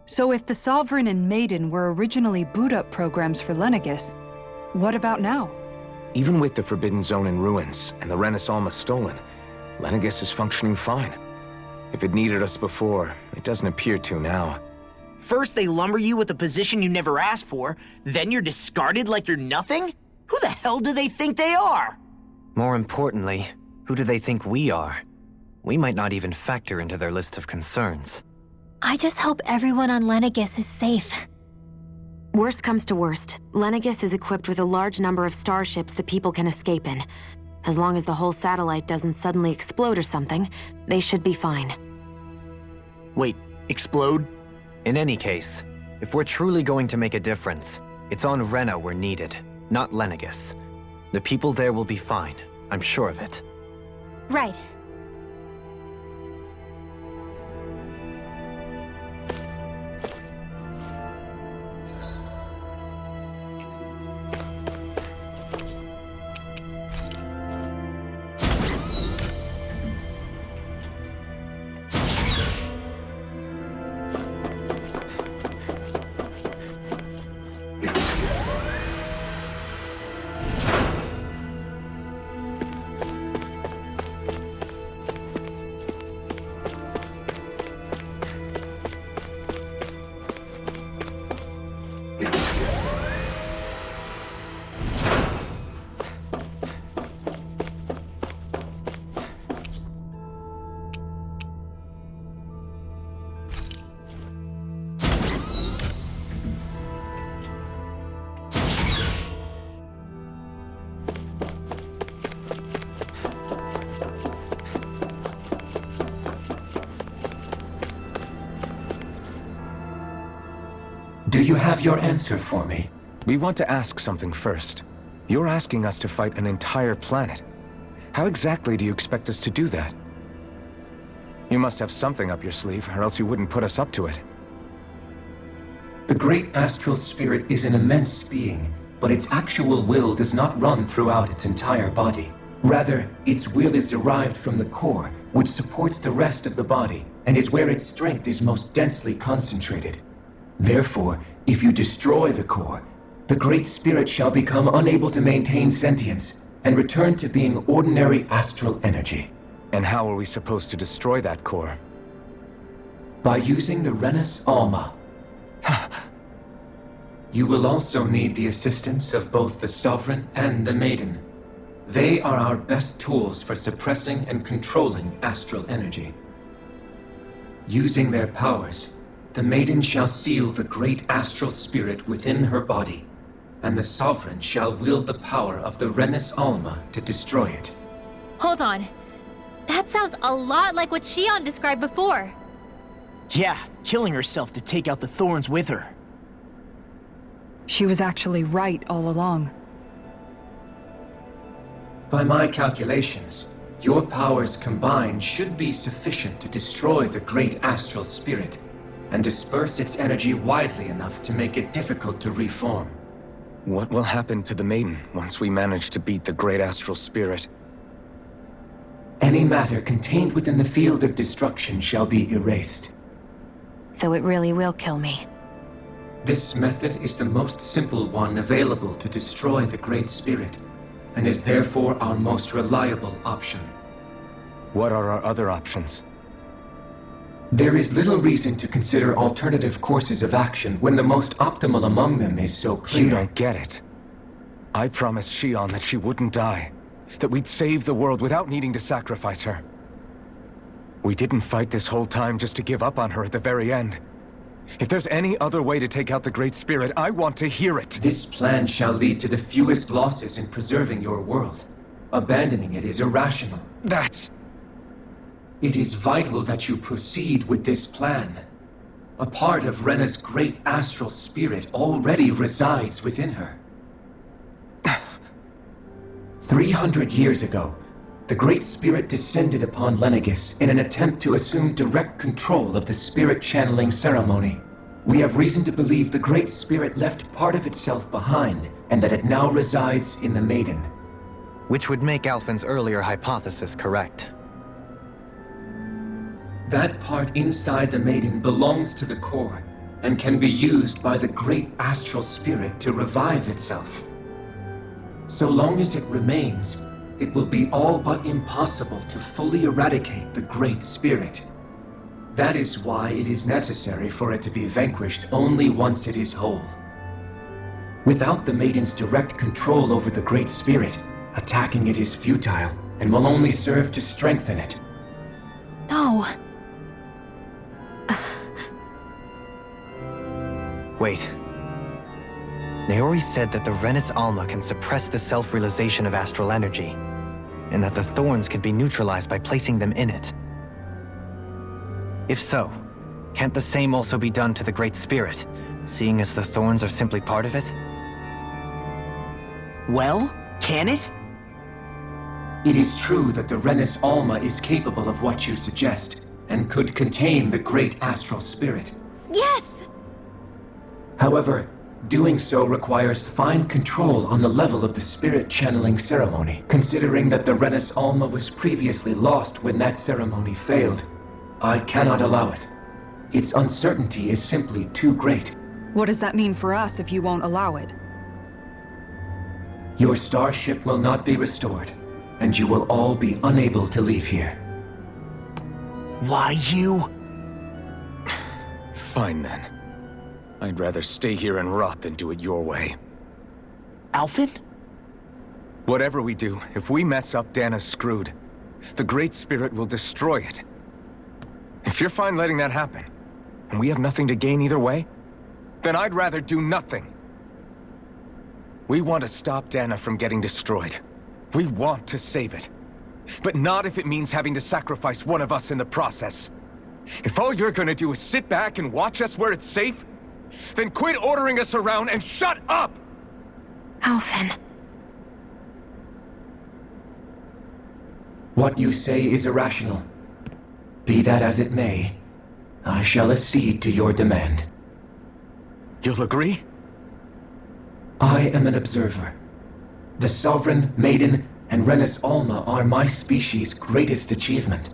So if the Sovereign and Maiden were originally boot-up programs for Legenis, what about now? Even with the Forbidden Zone in ruins and the Renis Alma stolen, Legenis is functioning fine. If it needed us before, it doesn't appear to now. First they lumber you with a position you never asked for, then you're discarded like you're nothing? Who the hell do they think they are? More importantly, who do they think we are? We might not even factor into their list of concerns. I just hope everyone on Legenis is safe. Worst comes to worst, Legenis is equipped with a large number of starships that people can escape in. As long as the whole satellite doesn't suddenly explode or something, they should be fine. Wait, explode? In any case, if we're truly going to make a difference, it's on Rena we're needed, not Legenis. The people there will be fine, I'm sure of it. Right. Do you have your answer for me? We want to ask something first. You're asking us to fight an entire planet. How exactly do you expect us to do that? You must have something up your sleeve, or else you wouldn't put us up to it. The great astral spirit is an immense being, but its actual will does not run throughout its entire body. Rather, its will is derived from the core, which supports the rest of the body, and is where its strength is most densely concentrated. Therefore, if you destroy the core, the Great Spirit shall become unable to maintain sentience and return to being ordinary astral energy. And how are we supposed to destroy that core? By using the Renis Alma. You will also need the assistance of both the Sovereign and the Maiden. They are our best tools for suppressing and controlling astral energy. Using their powers, the Maiden shall seal the great astral spirit within her body, and the Sovereign shall wield the power of the Renis Alma to destroy it. Hold on. That sounds a lot like what Shion described before. Yeah, killing herself to take out the thorns with her. She was actually right all along. By my calculations, your powers combined should be sufficient to destroy the great astral spirit and disperse its energy widely enough to make it difficult to reform. What will happen to the Maiden once we manage to beat the great astral spirit? Any matter contained within the field of destruction shall be erased. So it really will kill me. This method is the most simple one available to destroy the Great Spirit, and is therefore our most reliable option. What are our other options? There is little reason to consider alternative courses of action when the most optimal among them is so clear. You don't get it. I promised Shion that she wouldn't die, that we'd save the world without needing to sacrifice her. We didn't fight this whole time just to give up on her at the very end. If there's any other way to take out the Great Spirit, I want to hear it. This plan shall lead to the fewest losses in preserving your world. Abandoning it is irrational. That's... It is vital that you proceed with this plan. A part of Rena's great astral spirit already resides within her. 300 years ago, the Great Spirit descended upon Legenis in an attempt to assume direct control of the spirit channeling ceremony. We have reason to believe the Great Spirit left part of itself behind, and that it now resides in the Maiden. Which would make Alphen's earlier hypothesis correct. That part inside the Maiden belongs to the core, and can be used by the great astral spirit to revive itself. So long as it remains, it will be all but impossible to fully eradicate the great spirit. That is why it is necessary for it to be vanquished only once it is whole. Without the Maiden's direct control over the great spirit, attacking it is futile and will only serve to strengthen it. No. Wait. Naori said that the Renis Alma can suppress the self-realization of astral energy, and that the thorns can be neutralized by placing them in it. If so, can't the same also be done to the Great Spirit, seeing as the thorns are simply part of it? Well, can it? It is true that the Renis Alma is capable of what you suggest, and could contain the great astral spirit. Yes! However, doing so requires fine control on the level of the spirit channeling ceremony, considering that the Renis Alma was previously lost when that ceremony failed. I cannot allow it. Its uncertainty is simply too great. What does that mean for us if you won't allow it? Your starship will not be restored, and you will all be unable to leave here. Why you? Fine then. I'd rather stay here and rot than do it your way. Alphen? Whatever we do, if we mess up, Dana's screwed. The Great Spirit will destroy it. If you're fine letting that happen, and we have nothing to gain either way, then I'd rather do nothing. We want to stop Dana from getting destroyed. We want to save it. But not if it means having to sacrifice one of us in the process. If all you're gonna do is sit back and watch us where it's safe, then quit ordering us around and shut up! Alphen. What you say is irrational. Be that as it may, I shall accede to your demand. You'll agree? I am an observer. The Sovereign, Maiden, and Renis Alma are my species' greatest achievement.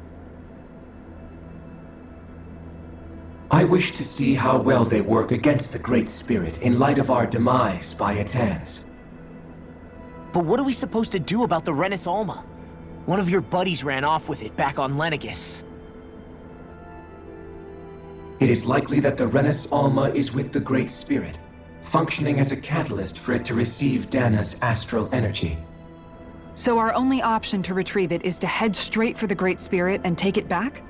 I wish to see how well they work against the Great Spirit in light of our demise by its hands. But what are we supposed to do about the Renis Alma? One of your buddies ran off with it back on Legenis. It is likely that the Renis Alma is with the Great Spirit, functioning as a catalyst for it to receive Dana's astral energy. So our only option to retrieve it is to head straight for the Great Spirit and take it back?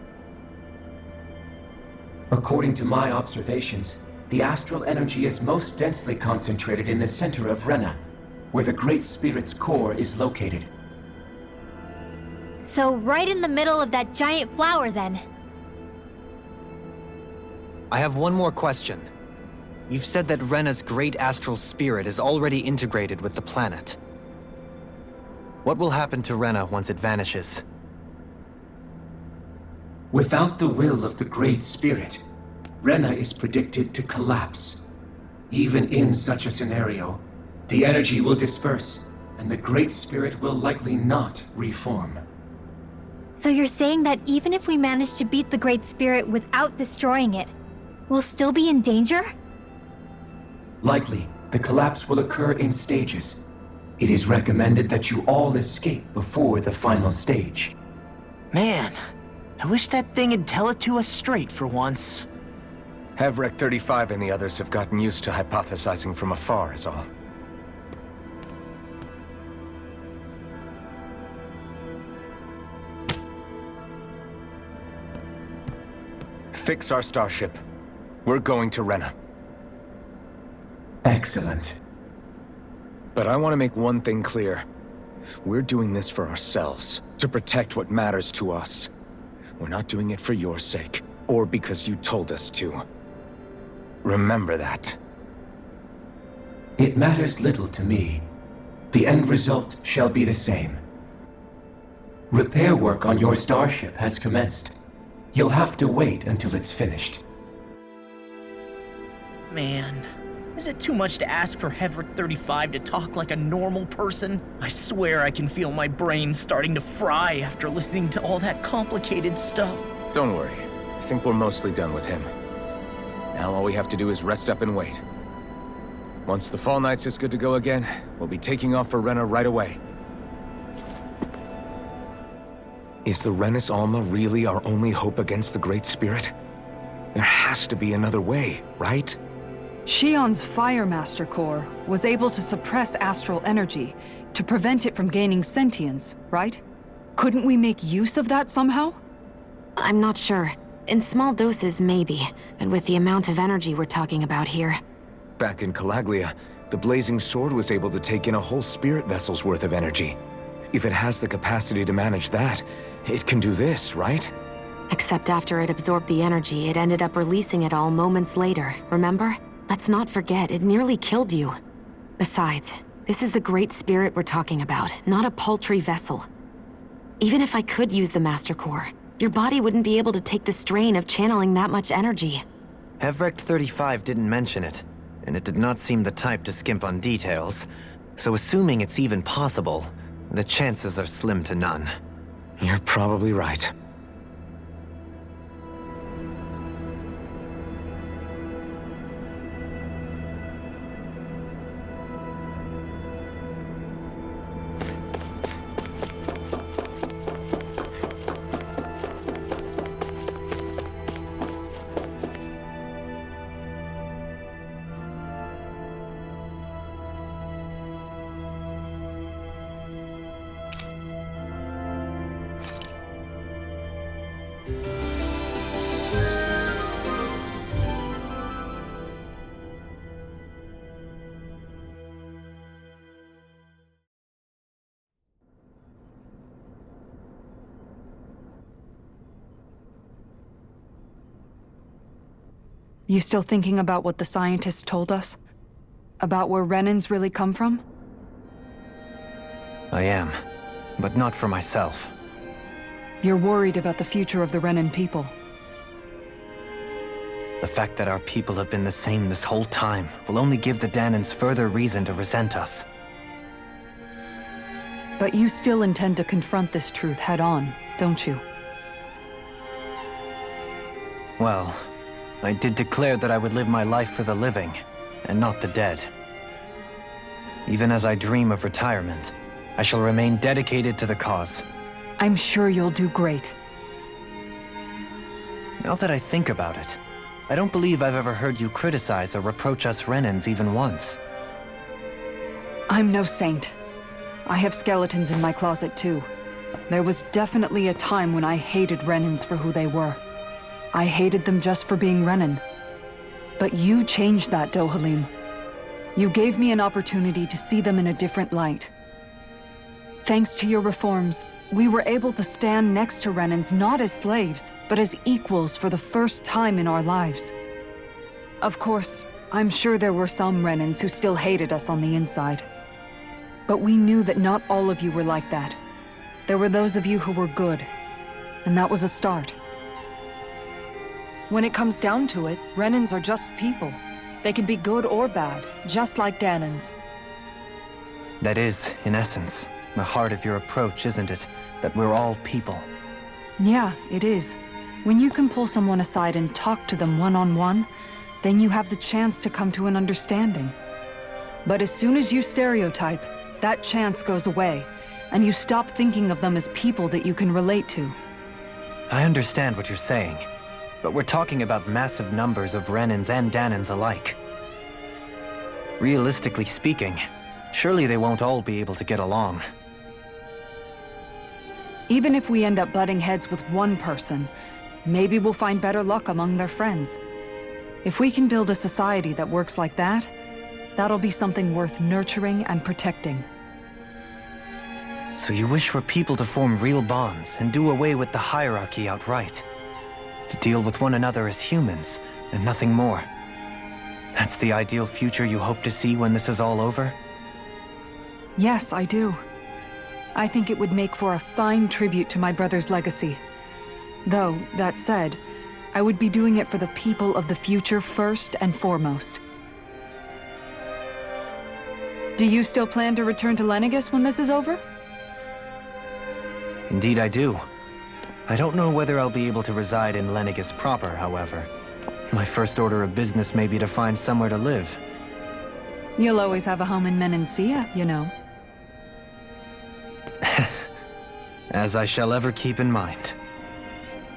According to my observations, the astral energy is most densely concentrated in the center of Rena, where the Great Spirit's core is located. So right in the middle of that giant flower, then. I have one more question. You've said that Rena's great astral spirit is already integrated with the planet. What will happen to Rena once it vanishes? Without the will of the Great Spirit, Rena is predicted to collapse. Even in such a scenario, the energy will disperse, and the Great Spirit will likely not reform. So you're saying that even if we manage to beat the Great Spirit without destroying it, we'll still be in danger? Likely, the collapse will occur in stages. It is recommended that you all escape before the final stage. Man, I wish that thing would tell it to us straight for once. Hevrek 35 and the others have gotten used to hypothesizing from afar is all. Fix our starship. We're going to Rena. Excellent. But I want to make one thing clear. We're doing this for ourselves, to protect what matters to us. We're not doing it for your sake, or because you told us to. Remember that. It matters little to me. The end result shall be the same. Repair work on your starship has commenced. You'll have to wait until it's finished. Man, is it too much to ask for Hevrek 35 to talk like a normal person? I swear I can feel my brain starting to fry after listening to all that complicated stuff. Don't worry. I think we're mostly done with him. Now all we have to do is rest up and wait. Once the Fall Knights is good to go again, we'll be taking off for Rena right away. Is the Renis Alma really our only hope against the Great Spirit? There has to be another way, right? Shion's Fire Master Core was able to suppress astral energy to prevent it from gaining sentience, right? Couldn't we make use of that somehow? I'm not sure. In small doses, maybe. And with the amount of energy we're talking about here. Back in Calaglia, the Blazing Sword was able to take in a whole spirit vessel's worth of energy. If it has the capacity to manage that, it can do this, right? Except after it absorbed the energy, it ended up releasing it all moments later, remember? Let's not forget, it nearly killed you. Besides, this is the Great Spirit we're talking about, not a paltry vessel. Even if I could use the Master Core, your body wouldn't be able to take the strain of channeling that much energy. Hevrecht 35 didn't mention it, and it did not seem the type to skimp on details. So assuming it's even possible, the chances are slim to none. You're probably right. You still thinking about what the scientists told us? About where Renans really come from? I am, but not for myself. You're worried about the future of the Renan people. The fact that our people have been the same this whole time will only give the Danans further reason to resent us. But you still intend to confront this truth head-on, don't you? Well, I did declare that I would live my life for the living, and not the dead. Even as I dream of retirement, I shall remain dedicated to the cause. I'm sure you'll do great. Now that I think about it, I don't believe I've ever heard you criticize or reproach us Renans even once. I'm no saint. I have skeletons in my closet too. There was definitely a time when I hated Renans for who they were. I hated them just for being Renan. But you changed that, Dohalim. You gave me an opportunity to see them in a different light. Thanks to your reforms, we were able to stand next to Renans not as slaves, but as equals for the first time in our lives. Of course, I'm sure there were some Renans who still hated us on the inside. But we knew that not all of you were like that. There were those of you who were good, and that was a start. When it comes down to it, Renans are just people. They can be good or bad, just like Danans. That is, in essence, the heart of your approach, isn't it? That we're all people. Yeah, it is. When you can pull someone aside and talk to them one-on-one, then you have the chance to come to an understanding. But as soon as you stereotype, that chance goes away, and you stop thinking of them as people that you can relate to. I understand what you're saying. But we're talking about massive numbers of Renans and Danans alike. Realistically speaking, surely they won't all be able to get along. Even if we end up butting heads with one person, maybe we'll find better luck among their friends. If we can build a society that works like that, that'll be something worth nurturing and protecting. So you wish for people to form real bonds and do away with the hierarchy outright? To deal with one another as humans, and nothing more. That's the ideal future you hope to see when this is all over? Yes, I do. I think it would make for a fine tribute to my brother's legacy. Though, that said, I would be doing it for the people of the future first and foremost. Do you still plan to return to Legenis when this is over? Indeed I do. I don't know whether I'll be able to reside in Legenis proper, however. My first order of business may be to find somewhere to live. You'll always have a home in Menancia, you know. As I shall ever keep in mind.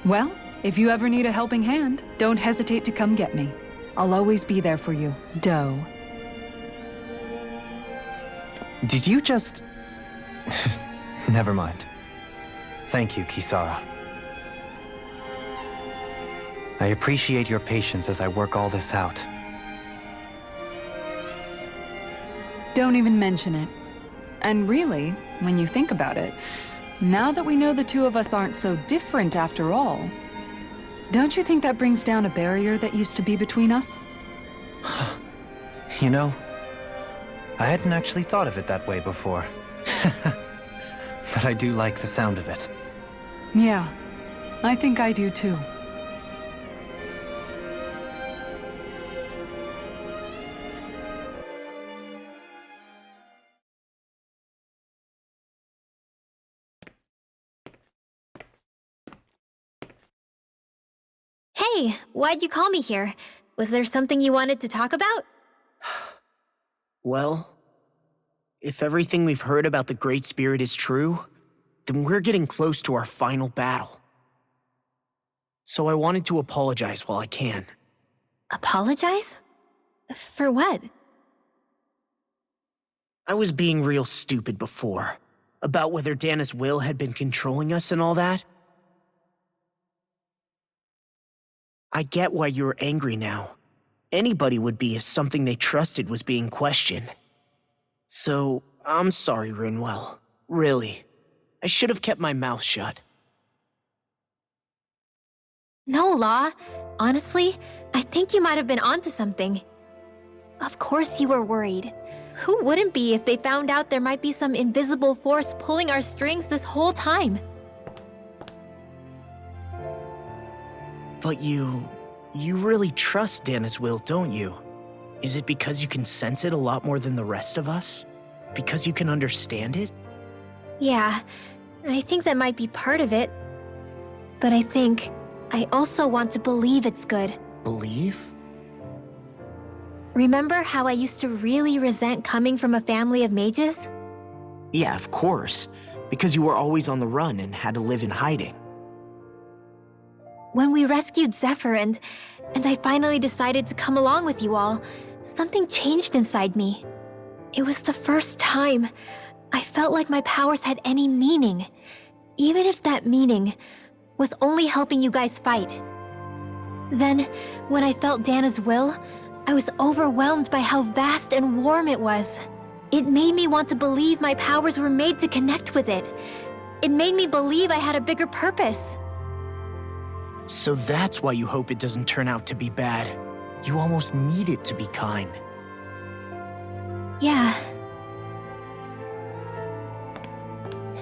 Well, if you ever need a helping hand, don't hesitate to come get me. I'll always be there for you, Doe. Did you just... Never mind. Thank you, Kisara. I appreciate your patience as I work all this out. Don't even mention it. And really, when you think about it, now that we know the two of us aren't so different after all, don't you think that brings down a barrier that used to be between us? You know, I hadn't actually thought of it that way before. But I do like the sound of it. Yeah, I think I do too. Hey, why'd you call me here? Was there something you wanted to talk about? Well, if everything we've heard about the Great Spirit is true, then we're getting close to our final battle. So I wanted to apologize while I can. Apologize? For what? I was being real stupid before, about whether Dana's will had been controlling us and all that. I get why you're angry now. Anybody would be if something they trusted was being questioned. So, I'm sorry, Rinwell. Really. I should have kept my mouth shut. No, Law. Honestly, I think you might have been onto something. Of course you were worried. Who wouldn't be if they found out there might be some invisible force pulling our strings this whole time? But you really trust Dana's will, don't you? Is it because you can sense it a lot more than the rest of us? Because you can understand it? Yeah, I think that might be part of it. But I think I also want to believe it's good. Believe? Remember how I used to really resent coming from a family of mages? Yeah, of course. Because you were always on the run and had to live in hiding. When we rescued Zephyr and I finally decided to come along with you all, something changed inside me. It was the first time I felt like my powers had any meaning, even if that meaning was only helping you guys fight. Then, when I felt Dana's will, I was overwhelmed by how vast and warm it was. It made me want to believe my powers were made to connect with it. It made me believe I had a bigger purpose. So that's why you hope it doesn't turn out to be bad. You almost need it to be kind. Yeah.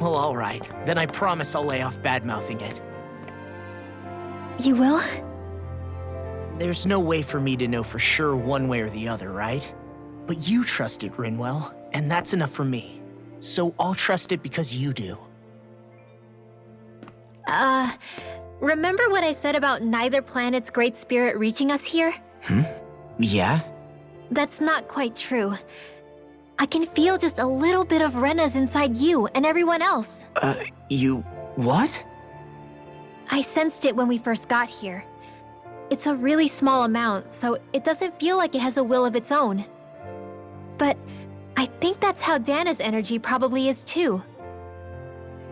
Well, alright. Then I promise I'll lay off bad-mouthing it. You will? There's no way for me to know for sure one way or the other, right? But you trust it, Rinwell, and that's enough for me. So I'll trust it because you do. Remember what I said about neither planet's great spirit reaching us here? Yeah? That's not quite true. I can feel just a little bit of Rena's inside you and everyone else. You... what? I sensed it when we first got here. It's a really small amount, so it doesn't feel like it has a will of its own. But I think that's how Dana's energy probably is too.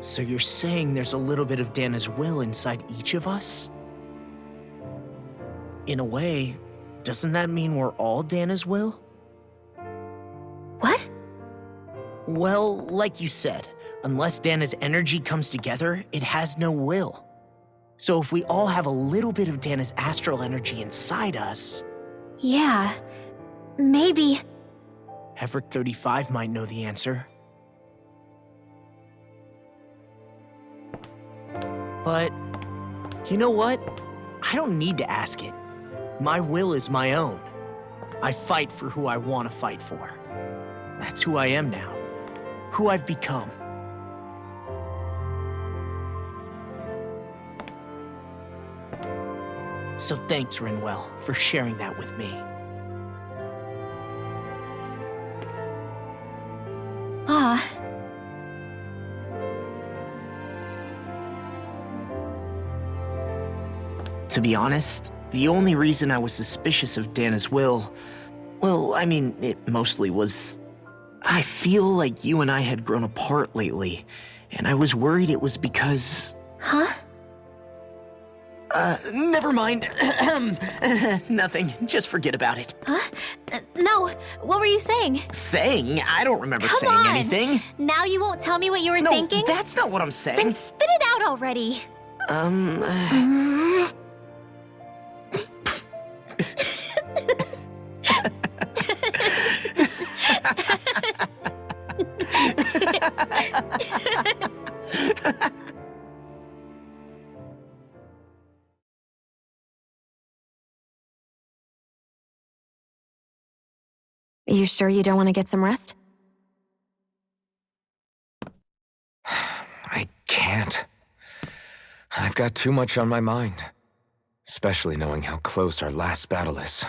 So you're saying there's a little bit of Dana's will inside each of us? In a way, doesn't that mean we're all Dana's will? What? Well, like you said, unless Dana's energy comes together, it has no will. So if we all have a little bit of Dana's astral energy inside us... Yeah, maybe... Heverick 35 might know the answer. But, you know what? I don't need to ask it. My will is my own. I fight for who I want to fight for. That's who I am now. Who I've become. So thanks, Rinwell, for sharing that with me. Ah. To be honest, the only reason I was suspicious of Dana's will, well, I mean, it mostly was... I feel like you and I had grown apart lately, and I was worried it was because... Huh? Never mind. Nothing. Just forget about it. Huh? No, what were you saying? Saying? I don't remember Come saying on. anything. Now you won't tell me what you were No, thinking? that's not what I'm saying. Then spit it out already. You sure you don't want to get some rest? I can't. I've got too much on my mind. Especially knowing how close our last battle is.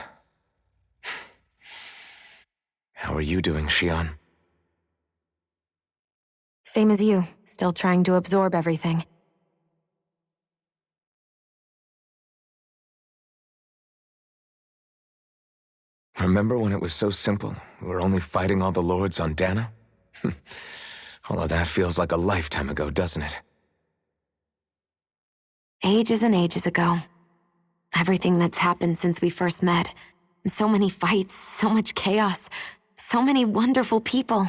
How are you doing, Xion? Same as you, still trying to absorb everything. Remember when it was so simple? We were only fighting all the lords on Dana? All of that feels like a lifetime ago, doesn't it? Ages and ages ago. Everything that's happened since we first met. So many fights, so much chaos, so many wonderful people.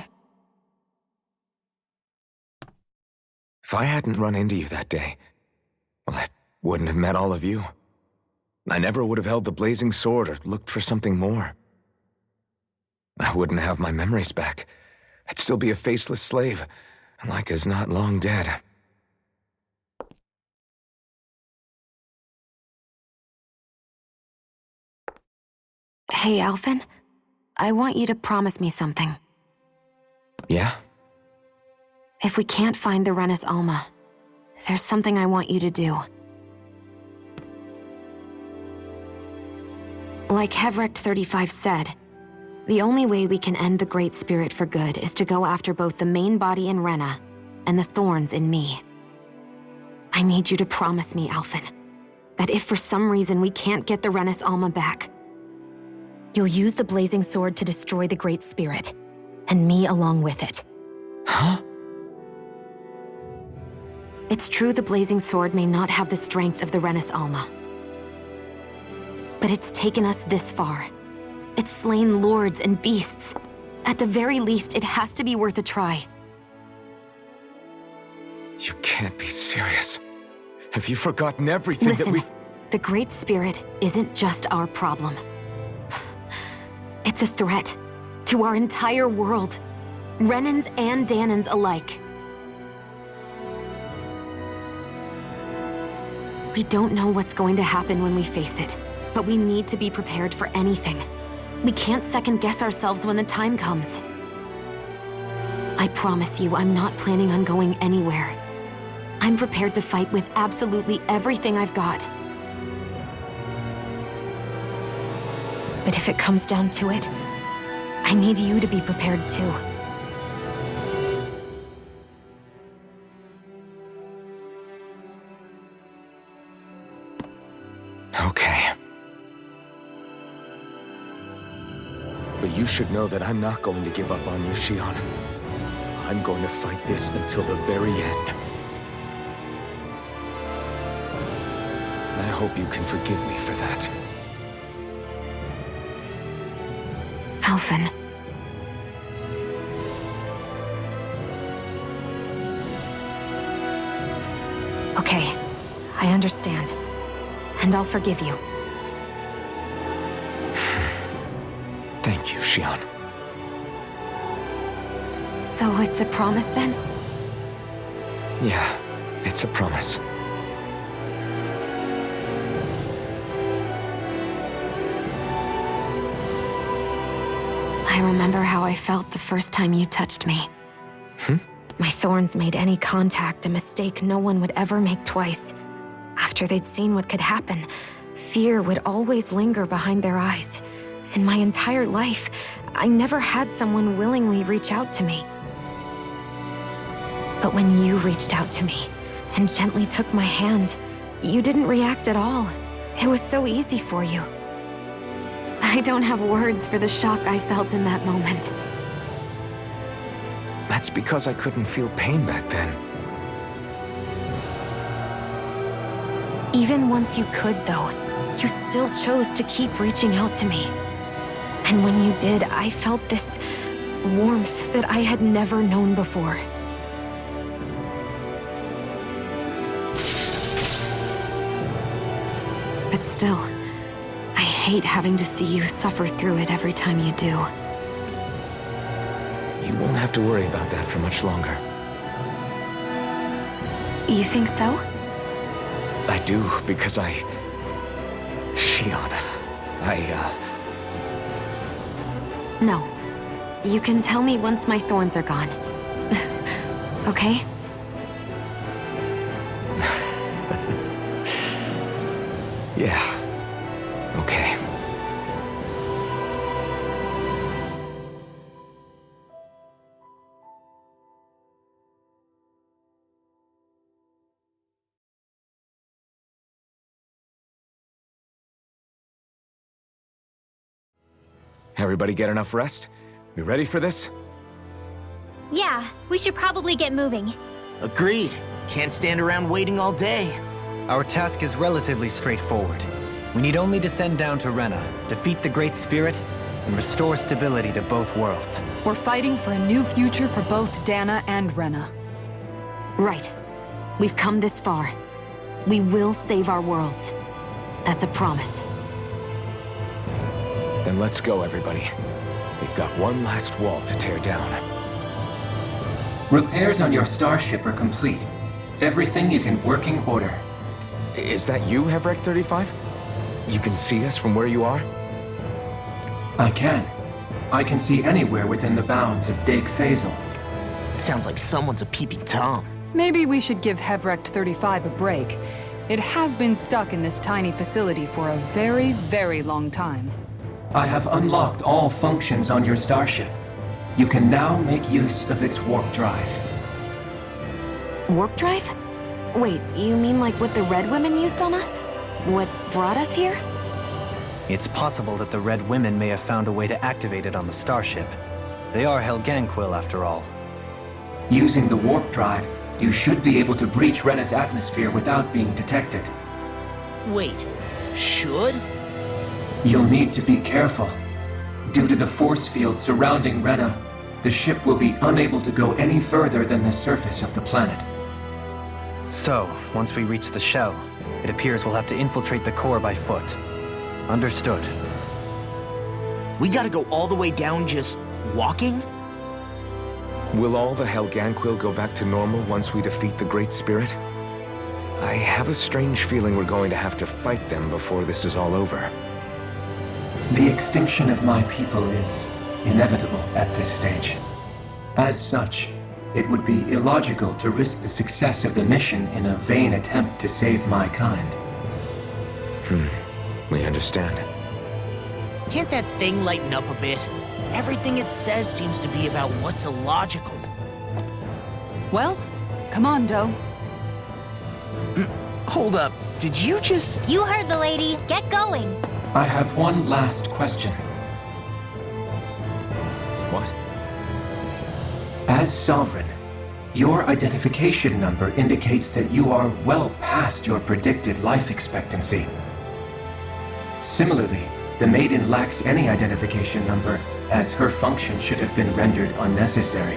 If I hadn't run into you that day, well, I wouldn't have met all of you. I never would have held the blazing sword or looked for something more. I wouldn't have my memories back. I'd still be a faceless slave, like as not long dead. Hey, Alphen. I want you to promise me something. Yeah? If we can't find the Renis Alma, there's something I want you to do. Like Hevrect 35 said, the only way we can end the Great Spirit for good is to go after both the main body in Rena and the thorns in me. I need you to promise me, Alphen, that if for some reason we can't get the Renis Alma back, you'll use the blazing sword to destroy the Great Spirit, and me along with it. Huh? It's true the blazing sword may not have the strength of the Renis Alma. But it's taken us this far. It's slain lords and beasts. At the very least, it has to be worth a try. You can't be serious. Have you forgotten everything Listen, that we've... the Great Spirit isn't just our problem. It's a threat to our entire world. Renans and Danans alike. We don't know what's going to happen when we face it, but we need to be prepared for anything. We can't second-guess ourselves when the time comes. I promise you, I'm not planning on going anywhere. I'm prepared to fight with absolutely everything I've got. But if it comes down to it, I need you to be prepared too. Okay. But you should know that I'm not going to give up on you, Xion. I'm going to fight this until the very end. I hope you can forgive me for that. Alphen. Okay, I understand. And I'll forgive you. Thank you, Xion. So it's a promise then? Yeah, it's a promise. I remember how I felt the first time you touched me. My thorns made any contact a mistake no one would ever make twice. After they'd seen what could happen, Fear would always linger behind their eyes. In my entire life, I never had someone willingly reach out to me. But when you reached out to me and gently took my hand, you didn't react at all. It was so easy for you. I don't have words for the shock I felt in that moment. That's because I couldn't feel pain back then. Even once you could, though, you still chose to keep reaching out to me. And when you did, I felt this warmth that I had never known before. But still, I hate having to see you suffer through it every time you do. You won't have to worry about that for much longer. You think so? I do, because Shion, No. You can tell me once my thorns are gone. Okay? Yeah. Okay. Everybody get enough rest? We ready for this? Yeah, we should probably get moving. Agreed. Can't stand around waiting all day. Our task is relatively straightforward. We need only descend down to Rena, defeat the Great Spirit, and restore stability to both worlds. We're fighting for a new future for both Dana and Rena. Right. We've come this far. We will save our worlds. That's a promise. Then let's go, everybody. We've got one last wall to tear down. Repairs on your starship are complete. Everything is in working order. Is that you, Hevrek 35? You can see us from where you are? I can. I can see anywhere within the bounds of Dake Faisal. Sounds like someone's a peeping Tom. Maybe we should give Hevrect 35 a break. It has been stuck in this tiny facility for a very, very long time. I have unlocked all functions on your starship. You can now make use of its warp drive. Warp drive? Wait, you mean like what the Red Women used on us? What brought us here? It's possible that the Red Women may have found a way to activate it on the starship. They are Helganquil, after all. Using the warp drive, you should be able to breach Rena's atmosphere without being detected. Wait, should? You'll need to be careful. Due to the force field surrounding Rena, the ship will be unable to go any further than the surface of the planet. So, once we reach the shell, it appears we'll have to infiltrate the core by foot. Understood. We gotta go all the way down just walking? Will all the Helganquil go back to normal once we defeat the Great Spirit? I have a strange feeling we're going to have to fight them before this is all over. The extinction of my people is inevitable at this stage. As such, it would be illogical to risk the success of the mission in a vain attempt to save my kind. We understand. Can't that thing lighten up a bit? Everything it says seems to be about what's illogical. Well, come on, Doe. Hold up, did you just... You heard the lady. Get going. I have one last question. What? As Sovereign, your identification number indicates that you are well past your predicted life expectancy. Similarly, the Maiden lacks any identification number, as her function should have been rendered unnecessary.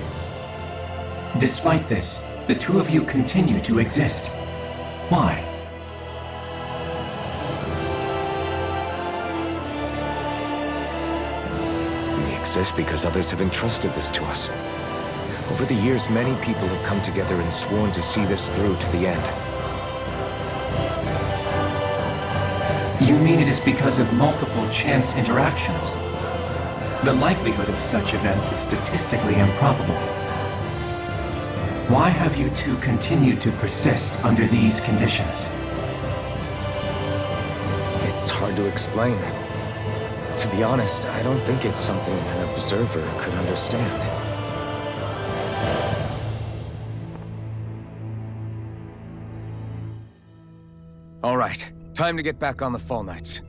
Despite this, the two of you continue to exist. Why? We exist because others have entrusted this to us. Over the years, many people have come together and sworn to see this through to the end. You mean it is because of multiple chance interactions? The likelihood of such events is statistically improbable. Why have you two continued to persist under these conditions? It's hard to explain. To be honest, I don't think it's something an observer could understand. All right, time to get back on the Fall Knights.